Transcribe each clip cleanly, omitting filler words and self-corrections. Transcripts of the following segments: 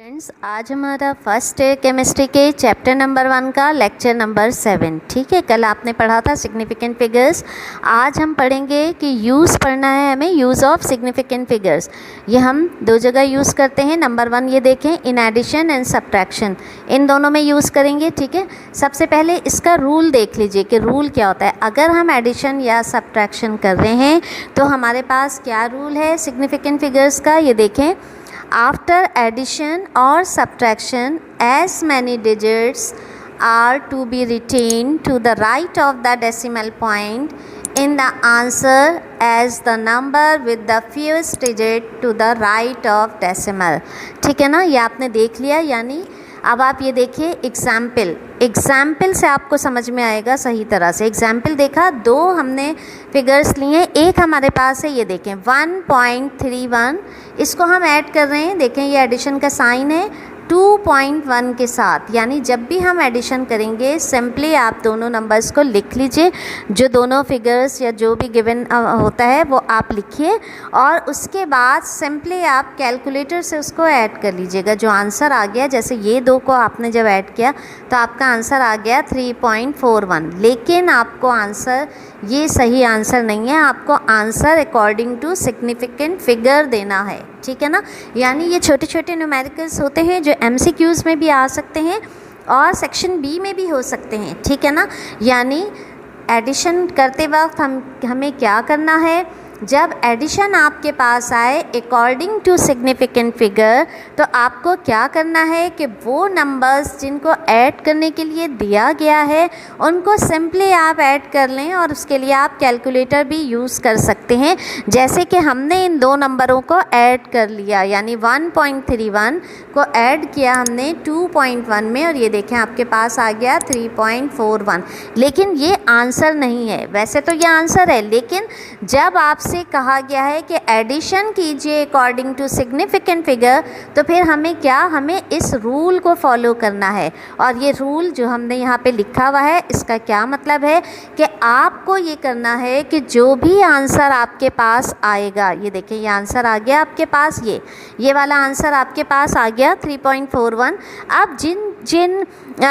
Friends, आज हमारा first year chemistry के चैप्टर नंबर 1 का लेक्चर नंबर 7। ठीक है, कल आपने पढ़ा था सिग्निफिकेंट फिगर्स। आज हम पढ़ेंगे कि यूज़ पढ़ना है हमें, यूज़ ऑफ सिग्निफिकेंट फिगर्स। ये हम दो जगह यूज़ करते हैं। नंबर 1 ये देखें, इन एडिशन एंड सब्ट्रैक्शन, इन दोनों में यूज़ करेंगे। ठीक है, सबसे पहले इसका रूल देख लीजिए कि रूल क्या होता है। अगर हम एडिशन या सब्ट्रैक्शन कर रहे हैं तो हमारे पास क्या रूल है सिग्निफिकेंट फिगर्स का, ये देखें। After addition or subtraction, as many digits are to be retained to the right of the decimal point in the answer as the number with the fewest digit to the right of decimal। ठीक है ना, ये आपने देख लिया। यानी अब आप ये देखिए एग्जाम्पल से आपको समझ में आएगा सही तरह से। एग्जाम्पल देखा, दो हमने फिगर्स लिए, एक हमारे पास है, ये देखें 1.31, इसको हम ऐड कर रहे हैं। देखें ये एडिशन का साइन है 2.1 के साथ। यानी जब भी हम एडिशन करेंगे सिंपली आप दोनों नंबर्स को लिख लीजिए, जो दोनों फिगर्स या जो भी गिवन होता है वो आप लिखिए, और उसके बाद सिंपली आप कैलकुलेटर से उसको ऐड कर लीजिएगा। जो आंसर आ गया, जैसे ये दो को आपने जब ऐड किया तो आपका आंसर आ गया 3.41। लेकिन आपको आंसर, ये सही आंसर नहीं है, आपको answer according to significant figure देना है। ठीक है ना, यानी ये छोटे छोटे न्यूमेरिकल्स होते हैं जो MCQs में भी आ सकते हैं और सेक्शन बी में भी हो सकते हैं। ठीक है ना, यानी एडिशन करते वक्त हमें क्या करना है, जब एडिशन आपके पास आए अकॉर्डिंग टू सिग्निफिकेंट फिगर, तो आपको क्या करना है कि वो नंबर्स जिनको ऐड करने के लिए दिया गया है उनको सिंपली आप ऐड कर लें, और उसके लिए आप कैलकुलेटर भी यूज़ कर सकते हैं। जैसे कि हमने इन दो नंबरों को ऐड कर लिया, यानी 1.31 को ऐड किया हमने 2.1 में, और ये देखें आपके पास आ गया 3.41। लेकिन ये आंसर नहीं है, वैसे तो ये आंसर है, लेकिन जब आपसे कहा गया है कि एडिशन कीजिए अकॉर्डिंग टू सिग्निफिकेंट फिगर, तो फिर हमें इस रूल को फॉलो करना है। और ये रूल जो हमने यहाँ पे लिखा हुआ है, इसका क्या मतलब है कि आपको ये करना है कि जो भी आंसर आपके पास आएगा, ये देखिए ये आंसर आ गया आपके पास, ये वाला आंसर आपके पास आ गया 3.41। अब जिन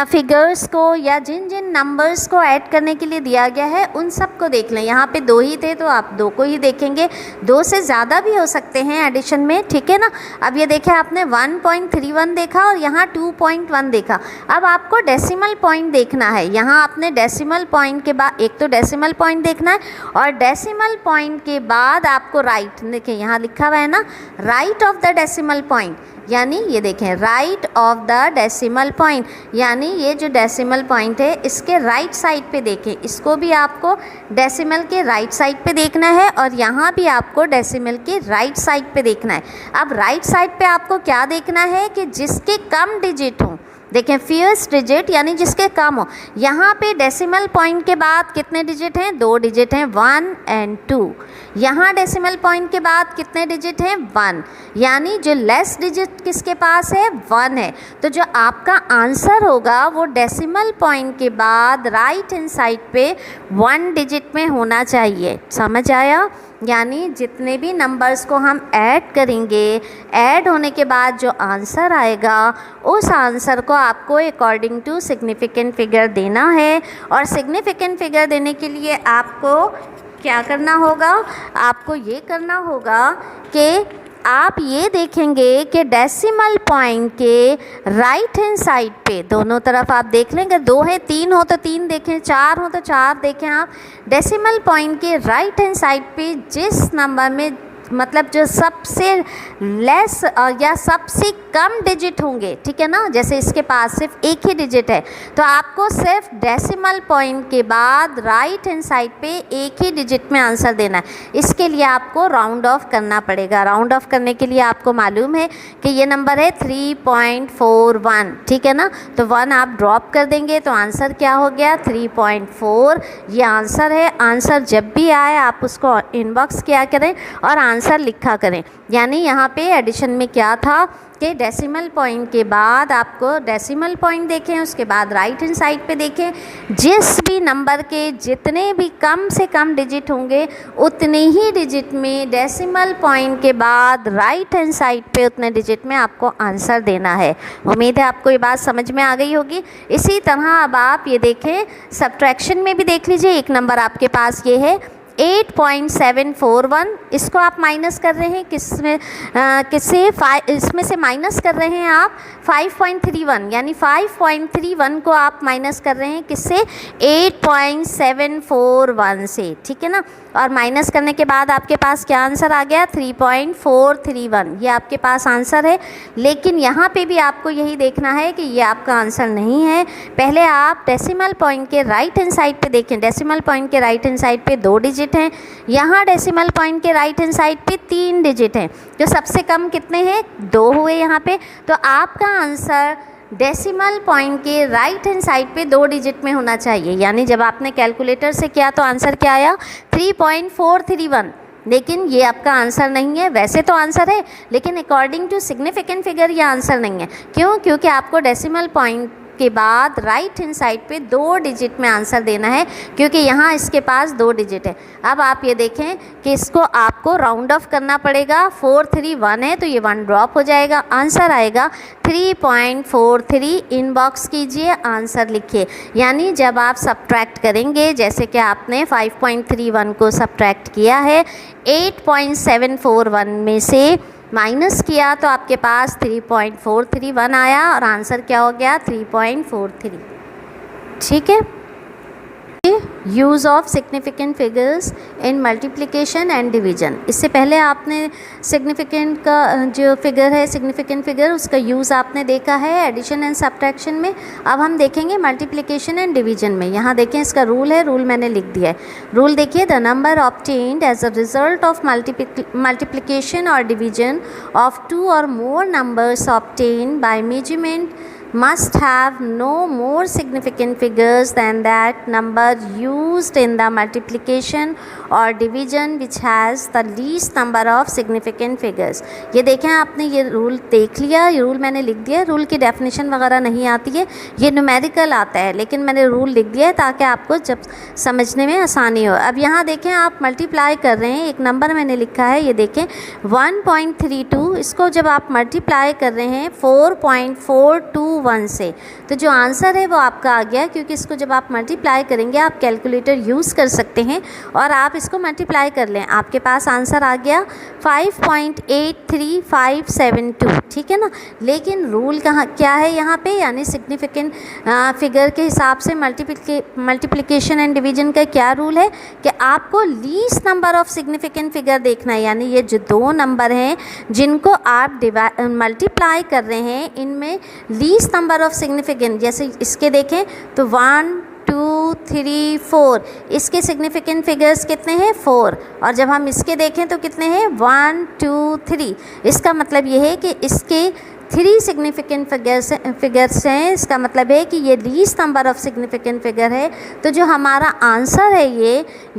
फिगर्स को या जिन नंबर्स को ऐड करने के लिए दिया गया है उन सब को देख लें। यहाँ पे दो ही थे तो आप दो को ही देखेंगे, दो से ज़्यादा भी हो सकते हैं एडिशन में। ठीक है ना, अब ये देखें आपने 1.31 देखा और यहाँ 2.1 देखा। अब आपको डेसिमल पॉइंट देखना है। यहाँ आपने डेसिमल पॉइंट के बाद, एक तो डेसिमल पॉइंट देखना है, और डेसिमल पॉइंट के बाद आपको राइट, देखिए यहाँ लिखा हुआ है ना, right of the decimal point, यानी ये देखें right of the decimal point, यानी ये जो डेसिमल पॉइंट है इसके राइट साइड पे देखें। इसको भी आपको डेसिमल के राइट साइड पे देखना है, और यहाँ भी आपको डेसिमल के राइट साइड पे देखना है। अब राइट साइड पे आपको क्या देखना है कि जिसके कम डिजिट हों, देखें फीएस्ट डिजिट यानी जिसके कम हो। यहाँ पे डेसिमल पॉइंट के बाद कितने डिजिट हैं, 2 डिजिट हैं, 1 और 2। यहाँ डेसिमल पॉइंट के बाद कितने डिजिट हैं, 1, यानी जो लेस डिजिट किसके पास है, 1 है। तो जो आपका आंसर होगा वो डेसिमल पॉइंट के बाद राइट हैंड साइड पे 1 डिजिट में होना चाहिए। समझ आया? यानी जितने भी नंबर्स को हम ऐड करेंगे, ऐड होने के बाद जो आंसर आएगा उस आंसर को आपको अकॉर्डिंग टू सिग्निफिकेंट फिगर देना है। और सिग्निफिकेंट फिगर देने के लिए आपको क्या करना होगा, आपको ये करना होगा कि आप ये देखेंगे कि डेसिमल पॉइंट के राइट हैंड साइड पे दोनों तरफ आप देख लेंगे, 2 है, 3 हो तो 3 देखें, 4 हो तो 4 देखें। आप डेसिमल पॉइंट के राइट हैंड साइड पे जिस नंबर में, मतलब जो सबसे लेस या सबसे कम डिजिट होंगे, ठीक है ना, जैसे इसके पास सिर्फ एक ही डिजिट है, तो आपको सिर्फ डेसिमल पॉइंट के बाद राइट हैंड साइड पे एक ही डिजिट में आंसर देना है। इसके लिए आपको राउंड ऑफ करना पड़ेगा। राउंड ऑफ करने के लिए आपको मालूम है कि ये नंबर है 3.41, ठीक है ना, तो 1 आप ड्रॉप कर देंगे तो आंसर क्या हो गया, 3.4। ये आंसर है। आंसर जब भी आए आप उसको इनबॉक्स किया करें और आंसर आंसर लिखा करें। यानी यहाँ पे एडिशन में क्या था कि डेसिमल पॉइंट के बाद आपको डेसिमल पॉइंट देखें, उसके बाद राइट हैंड साइड पे देखें, जिस भी नंबर के जितने भी कम से कम डिजिट होंगे उतने ही डिजिट में डेसिमल पॉइंट के बाद राइट हैंड साइड पे उतने डिजिट में आपको आंसर देना है। उम्मीद है आपको ये बात समझ में आ गई होगी। इसी तरह अब आप ये देखें, सब्ट्रैक्शन में भी देख लीजिए, एक नंबर आपके पास ये है 8.741, इसको आप माइनस कर रहे हैं किससे इसमें से माइनस कर रहे हैं आप 5.31, यानी 5.31 को आप माइनस कर रहे हैं किससे 8.741 से, ठीक है ना। और माइनस करने के बाद आपके पास क्या आंसर आ गया 3.431, ये आपके पास आंसर है। लेकिन यहाँ पे भी आपको यही देखना है कि ये आपका आंसर नहीं है। पहले आप डेसिमल पॉइंट के राइट हैंड साइड पे देखें, डेसिमल पॉइंट के राइट हैंड साइड पे 2 डिजिट हैं, यहाँ डेसिमल पॉइंट के राइट हैंड साइड पे 3 डिजिट हैं, जो सबसे कम कितने हैं 2 हुए यहाँ पे। तो आपका आंसर डेसिमल पॉइंट के राइट हैंड साइड पे 2 डिजिट में होना चाहिए। यानी जब आपने कैलकुलेटर से किया तो आंसर क्या आया 3.431, लेकिन ये आपका आंसर नहीं है। वैसे तो आंसर है, लेकिन अकॉर्डिंग टू सिग्निफिकेंट फिगर ये आंसर नहीं है। क्यों? क्योंकि आपको डेसिमल पॉइंट के बाद राइट हैंड साइड पे 2 डिजिट में आंसर देना है, क्योंकि यहाँ इसके पास 2 डिजिट है। अब आप ये देखें कि इसको आपको राउंड ऑफ करना पड़ेगा, 431 है तो ये 1 ड्रॉप हो जाएगा, आंसर आएगा 3.43। इनबॉक्स कीजिए, आंसर लिखिए। यानी जब आप सब्ट्रैक्ट करेंगे, जैसे कि आपने 5.31 को सब्ट्रैक्ट किया है 8.741 में से माइनस किया तो आपके पास 3.431 आया और आंसर क्या हो गया 3.43, ठीक है। Use of significant figures in multiplication and division. इससे पहले आपने सिग्निफिकेंट का जो फिगर है, सिग्निफिकेंट फिगर, उसका यूज़ आपने देखा है एडिशन एंड सब्ट्रैक्शन में। अब हम देखेंगे मल्टीप्लिकेशन एंड डिवीजन में। यहाँ देखें इसका रूल है, रूल मैंने लिख दिया है। रूल देखिए, the number obtained as a result of multiplication और division of 2 or more numbers obtained by measurement must have no more significant figures than that number used in the multiplication or division which has the least number of significant figures। ये देखें, आपने ये rule देख लिया, ये rule मैंने लिख दिया। रूल की डेफिनेशन वगैरह नहीं आती है, ये न्यूमेरिकल आता है, लेकिन मैंने रूल लिख दिया है ताकि आपको जब समझने में आसानी हो। अब यहाँ देखें, आप मल्टीप्लाई कर रहे हैं, एक नंबर मैंने लिखा है, ये देखें 1.32, इसको जब आप मल्टीप्लाई कर रहे हैं 4.421 से, तो जो आंसर है वो आपका आ गया। क्योंकि इसको जब आप मल्टीप्लाई करेंगे, आप कैलकुलेटर यूज़ कर सकते हैं और आप इसको मल्टीप्लाई कर लें, आपके पास आंसर आ गया 5.83572, ठीक है ना। लेकिन रूल कहाँ क्या है यहाँ पे, यानी सिग्निफिकेंट फिगर के हिसाब से मल्टीप्लिकेशन एंड डिवीजन का क्या रूल है कि आपको least number of significant figure देखना है। यानी ये जो 2 नंबर हैं जिनको आप मल्टीप्लाई कर रहे हैं, इनमें लीस्ट नंबर ऑफ सिग्निफिकेंट, जैसे इसके देखें तो 1 2 3 4, इसके सिग्निफिकेंट फिगर्स कितने हैं 4, और जब हम इसके देखें तो कितने हैं 1 2 3। इसका मतलब ये है कि इसके 3 सिग्निफिकेंट फिगर्स हैं। इसका मतलब है कि ये least number of significant figure है। तो जो हमारा आंसर है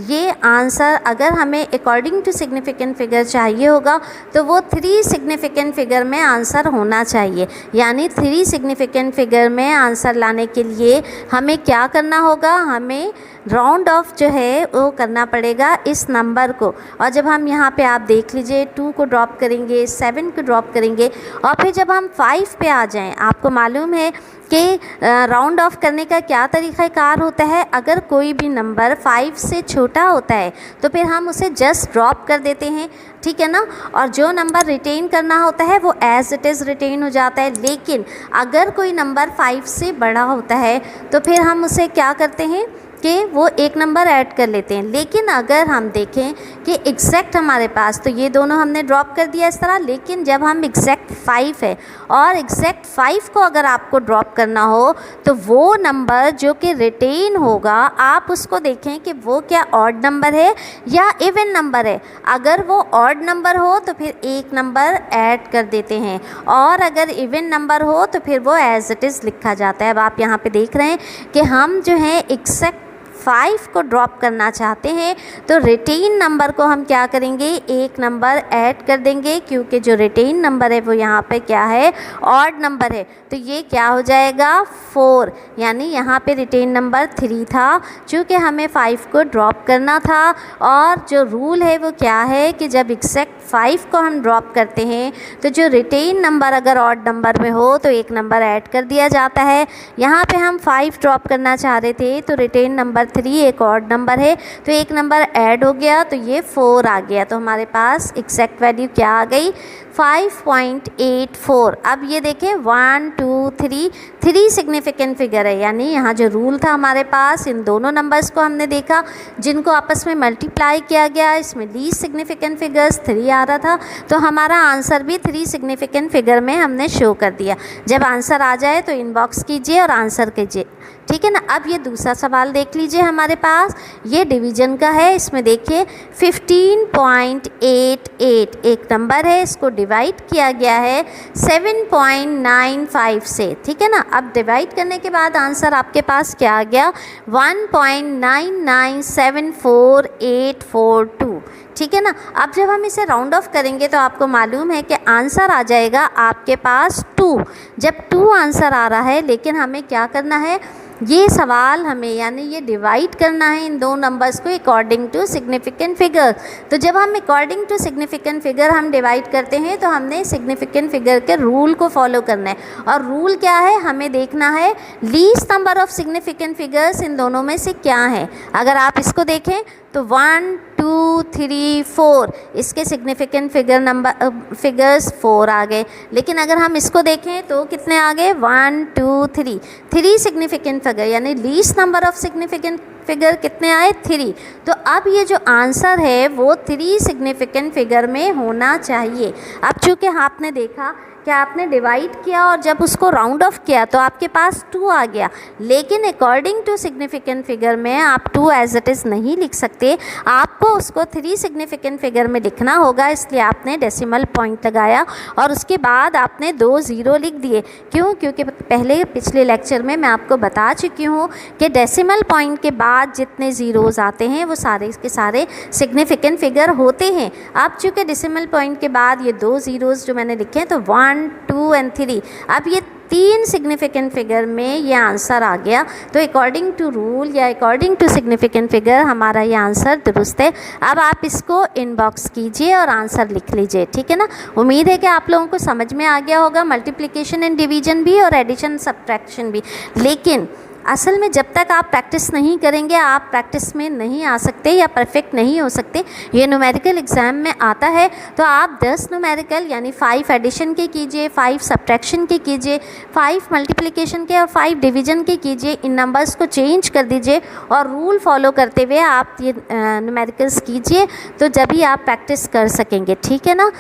ये आंसर अगर हमें अकॉर्डिंग टू सिग्निफिकेंट फिगर चाहिए होगा तो वो 3 सिग्निफिकेंट फिगर में आंसर होना चाहिए। यानी 3 सिग्निफिकेंट फिगर में आंसर लाने के लिए हमें क्या करना होगा, हमें राउंड ऑफ जो है वो करना पड़ेगा इस नंबर को। और जब हम यहाँ पे आप देख लीजिए 2 को ड्रॉप करेंगे, 7 को ड्रॉप करेंगे, और फिर जब हम 5 पे आ जाएं, आपको मालूम है कि राउंड ऑफ करने का क्या तरीक़ाकार होता है। अगर कोई भी नंबर 5 से छोटा होता है तो फिर हम उसे जस्ट ड्रॉप कर देते हैं, ठीक है ना। और जो नंबर रिटेन करना होता है वो एज़ इट इज़ रिटेन हो जाता है। लेकिन अगर कोई नंबर 5 से बड़ा होता है तो फिर हम उसे क्या करते हैं कि वो एक नंबर ऐड कर लेते हैं। लेकिन अगर हम देखें कि एग्जैक्ट हमारे पास, तो ये दोनों हमने ड्रॉप कर दिया इस तरह, लेकिन जब हम एग्जैक्ट 5 है और एग्जैक्ट 5 को अगर आपको ड्रॉप करना हो तो वो नंबर जो कि रिटेन होगा, आप उसको देखें कि वो क्या ऑड नंबर है या इवन नंबर है। अगर वो ऑड नंबर हो तो फिर एक नंबर ऐड कर देते हैं, और अगर इवन नंबर हो तो फिर वो एज़ इट इज़ लिखा जाता है। अब आप यहाँ पे देख रहे हैं कि हम जो है एग्जैक्ट 5 को ड्रॉप करना चाहते हैं तो रिटेन नंबर को हम क्या करेंगे, एक नंबर ऐड कर देंगे, क्योंकि जो रिटेन नंबर है वो यहाँ पे क्या है, ऑड नंबर है। तो ये क्या हो जाएगा 4, यानी यहाँ पे रिटेन नंबर 3 था, चूँकि हमें 5 को ड्रॉप करना था। और जो रूल है वो क्या है कि जब एग्जैक्ट 5 को हम ड्रॉप करते हैं तो जो रिटेन नंबर अगर ऑड नंबर में हो तो एक नंबर ऐड कर दिया जाता है। यहाँ पे हम 5 ड्रॉप करना चाह रहे थे तो रिटेन नंबर 3 एक ऑड नंबर है तो एक नंबर ऐड हो गया तो ये 4 आ गया। तो हमारे पास एग्जैक्ट वैल्यू क्या आ गई, 5.84। अब ये देखें 1 2 3, 3 सिग्निफिकेंट फिगर है, यानी यहाँ जो रूल था हमारे पास, इन दोनों नंबर्स को हमने देखा जिनको आपस में मल्टीप्लाई किया गया, इसमें लीस्ट सिग्निफिकेंट फिगर्स 3 आ रहा था, तो हमारा आंसर भी 3 सिग्निफिकेंट फिगर में हमने शो कर दिया। जब आंसर आ जाए तो इनबॉक्स कीजिए और आंसर कीजिए, ठीक है ना। अब ये दूसरा सवाल देख लीजिए, हमारे पास ये डिवीजन का है। इसमें देखिए 15.88 एक नंबर है, इसको डिवाइड किया गया है 7.95 से, ठीक है ना। अब डिवाइड करने के बाद आंसर आपके पास क्या आ गया, 1.9974842, ठीक है ना। अब जब हम इसे राउंड ऑफ करेंगे तो आपको मालूम है कि आंसर आ जाएगा आपके पास 2। जब 2 आंसर आ रहा है, लेकिन हमें क्या करना है, ये सवाल हमें यानी ये डिवाइड करना है इन दो नंबर्स को अकॉर्डिंग टू सिग्निफिकेंट फिगर। तो जब हम अकॉर्डिंग टू सिग्निफिकेंट फिगर हम डिवाइड करते हैं तो हमने सिग्निफिकेंट फिगर के रूल को फॉलो करना है। और रूल क्या है, हमें देखना है least number of significant figures in दोनों में से क्या है। अगर आप इसको देखें तो 1 2 3 4 इसके सिग्निफिकेंट फिगर्स 4 आ गए, लेकिन अगर हम इसको देखें तो कितने आ गए, 1 2 3, 3 सिग्निफिकेंट फिगर, यानी least number of significant figure कितने आए, 3। तो अब ये जो आंसर है वो 3 सिग्निफिकेंट फिगर में होना चाहिए। अब चूँकि आपने देखा कि आपने डिवाइड किया और जब उसको राउंड ऑफ किया तो आपके पास 2 आ गया, लेकिन अकॉर्डिंग टू सिग्निफिकेंट फिगर में आप 2 एज इट इज़ नहीं लिख सकते, आपको उसको 3 सिग्निफिकेंट फिगर में लिखना होगा। इसलिए आपने डेसिमल पॉइंट लगाया और उसके बाद आपने 2 0 लिख दिए। क्यों, क्योंकि पहले पिछले लेक्चर में मैं आपको बता चुकी हूँ कि डेसिमल पॉइंट के बाद जितने ज़ीरोज़ आते हैं वो सारे के सारे सिग्निफिकेंट फिगर होते हैं। अब चूँकि डेसिमल पॉइंट के बाद ये 2 ज़ीरोज़ जो मैंने लिखे हैं तो 1 2 और 3, अब ये 3 सिग्निफिकेंट फिगर में ये आंसर आ गया। तो अकॉर्डिंग टू रूल या अकॉर्डिंग टू सिग्निफिकेंट फिगर हमारा ये आंसर दुरुस्त है। अब आप इसको इनबॉक्स कीजिए और आंसर लिख लीजिए, ठीक है ना। उम्मीद है कि आप लोगों को समझ में आ गया होगा मल्टीप्लिकेशन एंड डिवीजन भी और एडिशन सब्ट्रैक्शन भी। लेकिन असल में जब तक आप प्रैक्टिस नहीं करेंगे आप प्रैक्टिस में नहीं आ सकते या परफेक्ट नहीं हो सकते। ये न्यूमेरिकल एग्ज़ाम में आता है तो आप 10 न्यूमेरिकल यानी 5 एडिशन के कीजिए, 5 सब्ट्रैक्शन के कीजिए, 5 मल्टीप्लिकेशन के और 5 डिवीजन के कीजिए। इन नंबर्स को चेंज कर दीजिए और रूल फॉलो करते हुए आप ये न्यूमेरिकल्स कीजिए, तो जब ही आप प्रैक्टिस कर सकेंगे, ठीक है ना।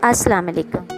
अस्सलाम वालेकुम।